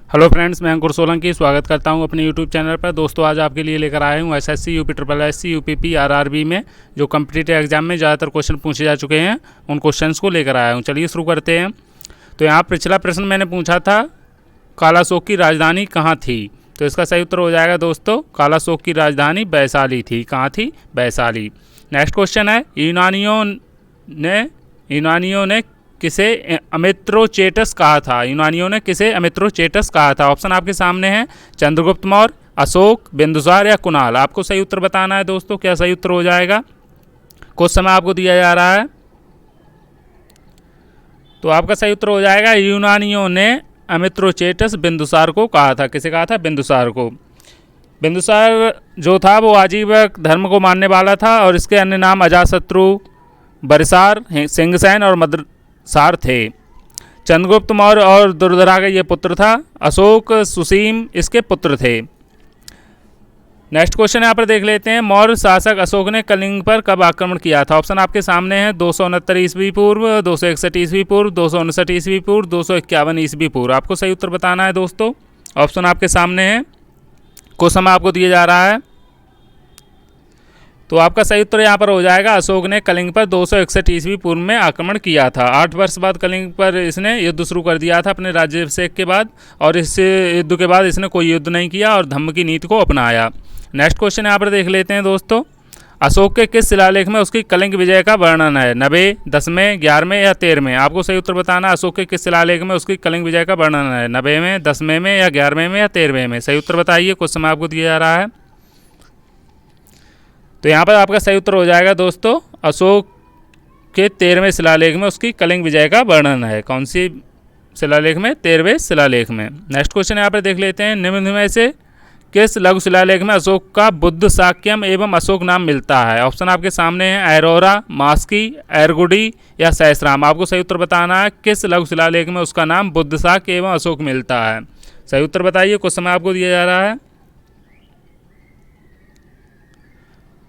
Hello friends, मैं अंकुर सोलंकी स्वागत करता हूं अपने यूट्यूब चैनल पर। दोस्तों, आज आपके लिए लेकर आया हूं SSC, UP triple SC, UPP, RRB में जो कम्पिटिटिव एग्जाम में ज़्यादातर क्वेश्चन पूछे जा चुके हैं, उन क्वेश्चंस को लेकर आया हूं। चलिए शुरू करते हैं। तो यहाँ पिछला प्रश्न मैंने पूछा था, कालाशोक की राजधानी कहाँ थी? तो इसका सही उत्तर हो जाएगा दोस्तों, कालाशोक की राजधानी वैशाली थी। कहाँ थी? वैशाली। नेक्स्ट क्वेश्चन है, यूनानियों ने किसे अमित्रोचेटस कहा था? यूनानियों ने किसे अमित्रोचेटस कहा था? ऑप्शन आपके सामने है, चंद्रगुप्त मौर्य, अशोक, बिंदुसार या कुणाल। आपको सही उत्तर बताना है दोस्तों। क्या सही उत्तर हो जाएगा? कुछ समय आपको दिया जा रहा है। तो आपका सही उत्तर हो जाएगा, यूनानियों ने अमित्रोचेटस बिंदुसार को कहा था। किसे कहा था? बिंदुसार को। बिंदुसार जो था वो आजीवक धर्म को मानने वाला था और इसके अन्य नाम अजातशत्रु, बरिसार, सिंघसेन और मद्रसार थे। चंद्रगुप्त मौर्य और दुर्धरा का ये पुत्र था। अशोक, सुसीम इसके पुत्र थे। नेक्स्ट क्वेश्चन यहाँ पर देख लेते हैं, मौर्य शासक अशोक ने कलिंग पर कब आक्रमण किया था? ऑप्शन आपके सामने है, 269 ईस्वी पूर्व, 261 ईस्वी पूर्व, 259 ईस्वी पूर्व, 251 ईस्वी पूर्व। आपको सही उत्तर बताना है दोस्तों। ऑप्शन आपके सामने है, कुछ समय आपको दिया जा रहा है। तो आपका सही उत्तर यहाँ पर हो जाएगा, अशोक ने कलिंग पर 261 ईस्वी पूर्व में आक्रमण किया था। 8 वर्ष बाद कलिंग पर इसने युद्ध शुरू कर दिया था अपने राज्याभिषेक के बाद, और इस युद्ध के बाद इसने कोई युद्ध नहीं किया और धम्म की नीति को अपनाया। नेक्स्ट क्वेश्चन यहाँ पर देख लेते हैं दोस्तों, अशोक के किस शिलालेख में उसकी कलिंग विजय का वर्णन है? 90, 10वें, 11वें या 13वें? आपको सही उत्तर बताना, अशोक के किस शिलालेख में उसकी कलिंग विजय का वर्णन है? 90 में, 10वें में या 11वें में या 13वें में? सही उत्तर बताइए, कुछ समय आपको दिया जा रहा है। तो यहाँ पर आपका सही उत्तर हो जाएगा दोस्तों, अशोक के 13वें शिलालेख में उसकी कलिंग विजय का वर्णन है। कौन सी शिलालेख में? 13वें शिलालेख में। नेक्स्ट क्वेश्चन यहाँ पर देख लेते हैं, निम्न में से किस लघु शिलालेख में अशोक का बुद्ध साक्यम एवं अशोक नाम मिलता है? ऑप्शन आपके सामने है, एरोरा, मास्की, एरगुडी या सहस्राम। आपको सही उत्तर बताना है, किस लघु शिलालेख में उसका नाम बुद्ध साक्य एवं अशोक मिलता है? सही उत्तर बताइए, कुछ समय आपको दिया जा रहा है।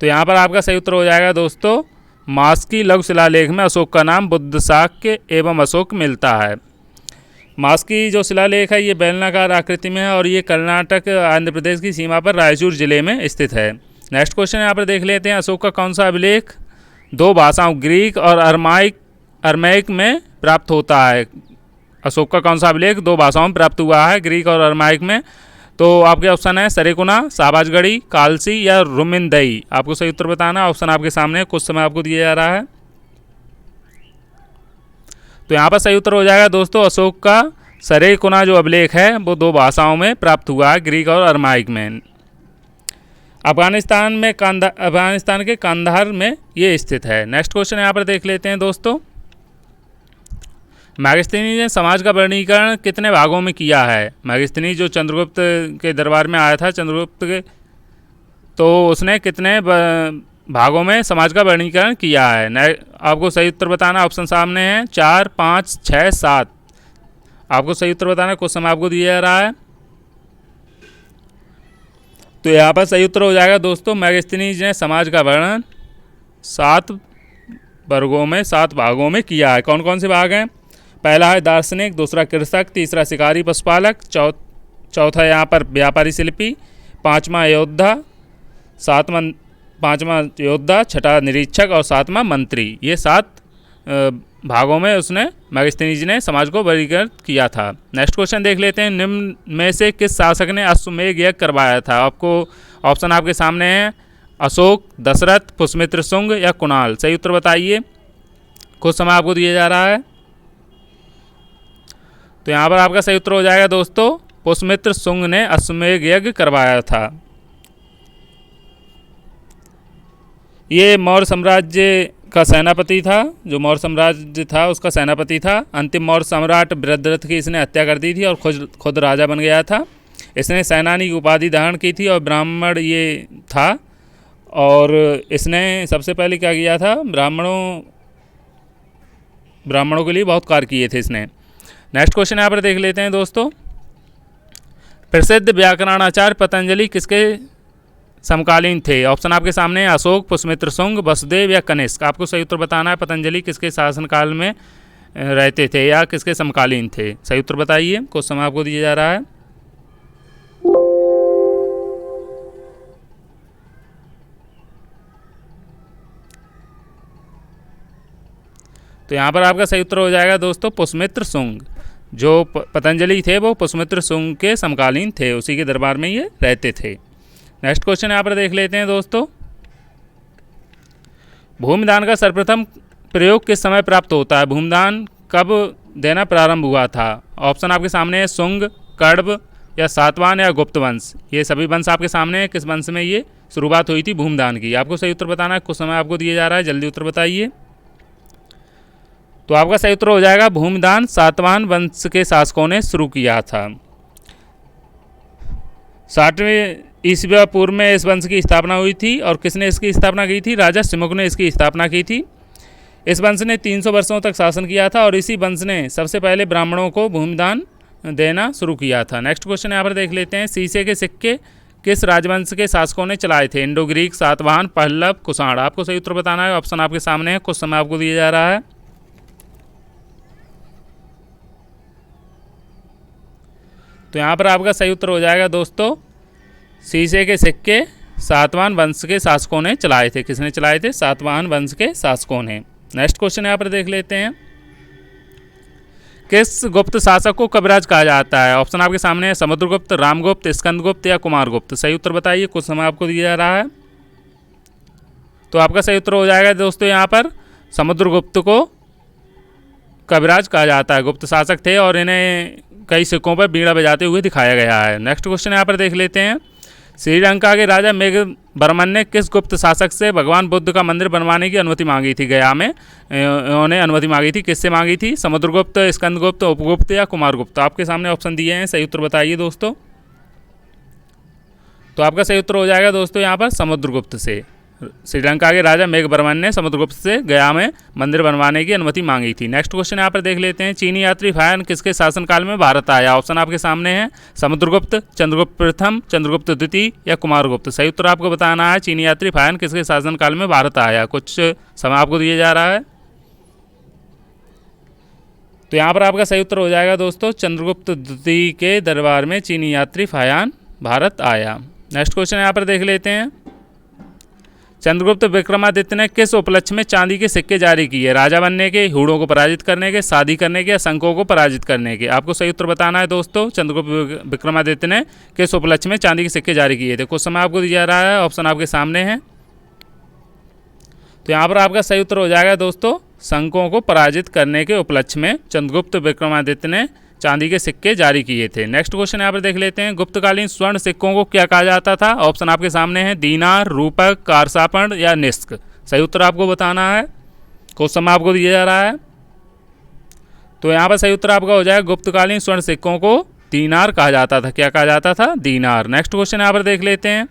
तो यहाँ पर आपका सही उत्तर हो जाएगा दोस्तों, मास्की लघु शिलालेख में अशोक का नाम बुद्ध साक्य एवं अशोक मिलता है। मास्की जो शिलालेख है ये बेलनाकार आकृति में है और ये कर्नाटक आंध्र प्रदेश की सीमा पर रायचूर जिले में स्थित है। नेक्स्ट क्वेश्चन यहाँ पर देख लेते हैं, अशोक का कौन सा अभिलेख 2 भाषाओं ग्रीक और अरमैक में प्राप्त होता है? अशोक का कौन सा अभिलेख 2 भाषाओं में प्राप्त हुआ है, ग्रीक और अरमैक में? तो आपके ऑप्शन है, सरेकुना, शाहबाजगढ़ी, कालसी या रुमिनदई। आपको सही उत्तर बताना, ऑप्शन आपके सामने कुछ समय आपको दिया जा रहा है। तो यहाँ पर सही उत्तर हो जाएगा दोस्तों, अशोक का सरेकुना जो अभिलेख है वो 2 भाषाओं में प्राप्त हुआ है, ग्रीक और अरमाइक में। अफगानिस्तान के कांधार में ये स्थित है। नेक्स्ट क्वेश्चन यहाँ पर देख लेते हैं दोस्तों, मैगस्थनीज ने समाज का वर्गीकरण कितने भागों में किया है? मैगस्थनीज जो चंद्रगुप्त के दरबार में आया था, चंद्रगुप्त के, तो उसने कितने भागों में समाज का वर्गीकरण किया है? आपको सही उत्तर बताना, ऑप्शन सामने है, 4, 5, 6, 7। आपको सही उत्तर बताना, कुछ समय आपको दिया जा रहा है। तो यहाँ पर सही उत्तर हो जाएगा दोस्तों, मैगस्थनीज ने समाज का वर्णन 7 वर्गों में, 7 भागों में किया है। कौन कौन से भाग हैं? पहला है दार्शनिक, दूसरा कृषक, तीसरा शिकारी पशुपालक, चौथा यहाँ पर व्यापारी शिल्पी, पाँचवा योद्धा, छठा निरीक्षक और 7वां मंत्री। ये 7 भागों में उसने मैगस्थनीज ने समाज को वर्गीकृत किया था। नेक्स्ट क्वेश्चन देख लेते हैं, निम्न में से किस शासक ने अश्वमेध यज्ञ करवाया था? आपको ऑप्शन आपके सामने है, अशोक, दशरथ, पुष्यमित्र शुंग या कुणाल। सही उत्तर बताइए, कुछ समय आपको दिया जा रहा है। तो यहाँ पर आपका सही उत्तर हो जाएगा दोस्तों, पुष्यमित्र शुंग ने अश्वमेध यज्ञ करवाया था। ये मौर्य साम्राज्य का सेनापति था, जो मौर्य साम्राज्य था उसका सेनापति था। अंतिम मौर्य सम्राट बृहद्रथ की इसने हत्या कर दी थी और खुद राजा बन गया था। इसने सेनानी की उपाधि धारण की थी और ब्राह्मण ये था, और इसने सबसे पहले क्या किया था, ब्राह्मणों के लिए बहुत कार्य किए थे इसने। नेक्स्ट क्वेश्चन यहाँ पर देख लेते हैं दोस्तों, प्रसिद्ध व्याकरणाचार्य पतंजलि किसके समकालीन थे? ऑप्शन आपके सामने है, अशोक, पुष्यमित्र शुंग, वसुदेव या कनिष्क। आपको सही उत्तर बताना है, पतंजलि किसके शासनकाल में रहते थे या किसके समकालीन थे? सही उत्तर बताइए, कुछ समय आपको दिया जा रहा है। तो यहाँ पर आपका सही उत्तर हो जाएगा दोस्तों पुष्यमित्र शुंग। जो पतंजलि थे वो पुष्यमित्र शुंग के समकालीन थे, उसी के दरबार में ये रहते थे। नेक्स्ट क्वेश्चन यहाँ पर देख लेते हैं दोस्तों, भूमिदान का सर्वप्रथम प्रयोग किस समय प्राप्त होता है? भूमिदान कब देना प्रारंभ हुआ था? ऑप्शन आपके सामने है, शुंग, कण्व या सातवाहन या गुप्त वंश। ये सभी वंश आपके सामने है, किस वंश में ये शुरुआत हुई थी भूमिदान की? आपको सही उत्तर बताना है, कुछ समय आपको दिया जा रहा है, जल्दी उत्तर बताइए। तो आपका सही उत्तर हो जाएगा भूमिदान सातवाहन वंश के शासकों ने शुरू किया था। 60वें ईस्वी पूर्व में इस वंश की स्थापना हुई थी और किसने इसकी स्थापना की थी? राजा सिमुक ने इसकी स्थापना की थी। इस वंश ने 300 वर्षों तक शासन किया था और इसी वंश ने सबसे पहले ब्राह्मणों को भूमिदान देना शुरू किया था। नेक्स्ट क्वेश्चन यहाँ पर देख लेते हैं, शीशे के सिक्के किस राजवंश के शासकों ने चलाए थे? Indo Greek, Satavahana, Pallava, Kushan. आपको सही उत्तर बताना है, ऑप्शन आपके सामने है, कुछ समय आपको दिया जा रहा है। तो यहाँ पर आपका सही उत्तर हो जाएगा दोस्तों, शीशे के सिक्के सातवाहन वंश के शासकों ने चलाए थे। किसने चलाए थे? सातवाहन वंश के शासकों ने। नेक्स्ट क्वेश्चन यहाँ पर देख लेते हैं, किस गुप्त शासक को कविराज कहा जाता है? ऑप्शन आपके सामने है, समुद्रगुप्त, रामगुप्त, स्कंदगुप्त या कुमारगुप्त। सही उत्तर बताइए, कुछ समय आपको दिया जा रहा है। तो आपका सही उत्तर हो जाएगा दोस्तों यहाँ पर समुद्रगुप्त को कविराज कहा जाता है। गुप्त शासक थे और इन्हें कई सिक्कों पर बीड़ा बजाते हुए दिखाया गया है। नेक्स्ट क्वेश्चन यहाँ पर देख लेते हैं, श्रीलंका के राजा मेघवर्मन ने किस गुप्त शासक से भगवान बुद्ध का मंदिर बनवाने की अनुमति मांगी थी? गया में उन्होंने अनुमति मांगी थी, किससे मांगी थी? समुद्रगुप्त, स्कंदगुप्त, उपगुप्त या कुमारगुप्त। आपके सामने ऑप्शन दिए हैं, सही उत्तर बताइए दोस्तों। तो आपका सही उत्तर हो जाएगा दोस्तों यहाँ पर समुद्रगुप्त से। श्रीलंका के राजा मेघवर्मन ने समुद्रगुप्त से गया में मंदिर बनवाने की अनुमति मांगी थी। नेक्स्ट क्वेश्चन यहाँ पर देख लेते हैं, चीनी यात्री फायन किसके शासनकाल में भारत आया? ऑप्शन आपके सामने है, समुद्रगुप्त, चंद्रगुप्त प्रथम, चंद्रगुप्त द्वितीय या कुमारगुप्त। सही उत्तर आपको बताना है, चीनी यात्री फायन किसके शासनकाल में भारत आया? कुछ समय आपको दिया जा रहा है। तो यहाँ पर आपका सही उत्तर हो जाएगा दोस्तों, चंद्रगुप्त द्वितीय के दरबार में चीनी यात्री फायन भारत आया। नेक्स्ट क्वेश्चन यहाँ पर देख लेते हैं, चंद्रगुप्त विक्रमादित्य ने किस उपलक्ष्य में चांदी के सिक्के जारी किए? राजा बनने के, हूणों को पराजित करने के, शादी करने के या शंकों को पराजित करने के। आपको सही उत्तर बताना है दोस्तों, चंद्रगुप्त विक्रमादित्य ने किस उपलक्ष्य में चांदी के सिक्के जारी किए थे? कुछ समय आपको दिया जा रहा है, ऑप्शन आपके सामने है। तो यहाँ पर आपका सही उत्तर हो जाएगा दोस्तों, शंकों को पराजित करने के उपलक्ष्य में चंद्रगुप्त विक्रमादित्य ने चांदी के सिक्के जारी किए थे। नेक्स्ट क्वेश्चन यहाँ पर देख लेते हैं, गुप्तकालीन स्वर्ण सिक्कों को क्या कहा जाता था? ऑप्शन आपके सामने है, दीनार, रूपक, कारसापण या निष्क। सही उत्तर आपको बताना है, कुछ समय आपको दिया जा रहा है। तो यहाँ पर सही उत्तर आपका हो जाएगा, गुप्तकालीन स्वर्ण सिक्कों को दीनार कहा जाता था। क्या कहा जाता था? दीनार। नेक्स्ट क्वेश्चन यहाँ पर देख लेते हैं,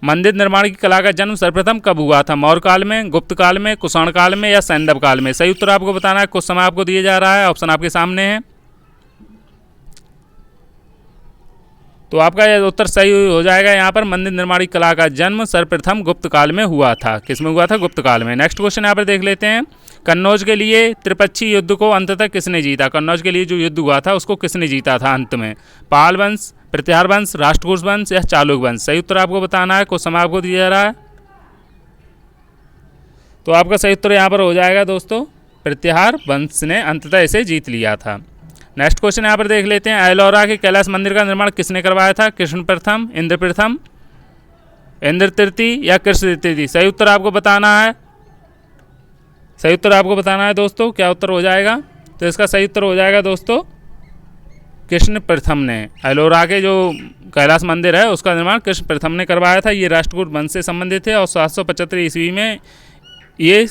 मंदिर निर्माण की कला का जन्म सर्वप्रथम कब हुआ था? मौर्य काल में, गुप्त काल में, कुषाण काल में या सैंधव काल में? सही उत्तर आपको बताना है, कुछ समय आपको दिया जा रहा है, ऑप्शन आपके सामने है। तो आपका यह उत्तर सही हो जाएगा यहाँ पर, मंदिर निर्माण की कला का जन्म सर्वप्रथम गुप्त काल में हुआ था। किसमें हुआ था? गुप्त काल में। नेक्स्ट क्वेश्चन यहाँ पर देख लेते हैं, कन्नौज के लिए त्रिपक्षीय युद्ध को अंततः किसने जीता? कन्नौज के लिए जो युद्ध हुआ था उसको किसने जीता था अंत में? पाल वंश, प्रत्याहार वंश, राष्ट्रकूट वंश या चालुक वंश? सही उत्तर आपको बताना है, कुछ समय आपको दिया जा रहा है। तो आपका सही उत्तर यहाँ पर हो जाएगा दोस्तों, प्रत्याहार वंश ने अंततः इसे जीत लिया था। नेक्स्ट क्वेश्चन यहाँ पर देख लेते हैं, एलोरा के कैलाश मंदिर का निर्माण किसने करवाया था? कृष्ण प्रथम, इंद्र प्रथम, इंद्र तृतीय या कृष्ण तृतीय? सही उत्तर आपको बताना है, सही उत्तर आपको बताना है दोस्तों, क्या उत्तर हो जाएगा? तो इसका सही उत्तर हो जाएगा दोस्तों, कृष्ण प्रथम ने। एलोरा के जो कैलाश मंदिर है उसका निर्माण कृष्ण प्रथम ने करवाया था। ये राष्ट्रकूट वंश से संबंधित है और 775 ईस्वी में ये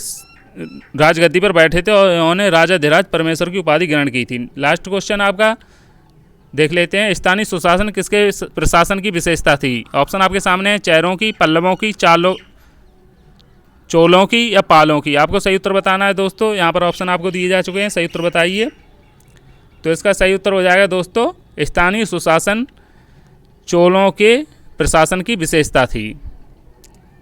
राजगद्दी पर बैठे थे और उन्होंने राजाधिराज परमेश्वर की उपाधि ग्रहण की थी। लास्ट क्वेश्चन आपका देख लेते हैं, स्थानीय सुशासन किसके प्रशासन की विशेषता थी? ऑप्शन आपके सामने है, चेरों की, पल्लवों की, चोलों की या पालों की? आपको सही उत्तर बताना है दोस्तों, यहाँ पर ऑप्शन आपको दिए जा चुके हैं, सही उत्तर बताइए। तो इसका सही उत्तर हो जाएगा दोस्तों, स्थानीय सुशासन चोलों के प्रशासन की विशेषता थी।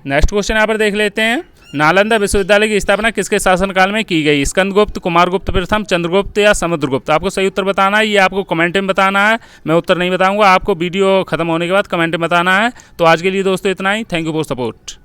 नेक्स्ट क्वेश्चन यहाँ पर देख लेते हैं, नालंदा विश्वविद्यालय की स्थापना किसके शासनकाल में की गई? स्कंदगुप्त, कुमारगुप्त प्रथम, चंद्रगुप्त या समुद्रगुप्त? आपको सही उत्तर बताना है, ये आपको कमेंट में बताना है, मैं उत्तर नहीं बताऊंगा, आपको वीडियो खत्म होने के बाद कमेंट में बताना है। तो आज के लिए दोस्तों इतना ही, थैंक यू फॉर सपोर्ट।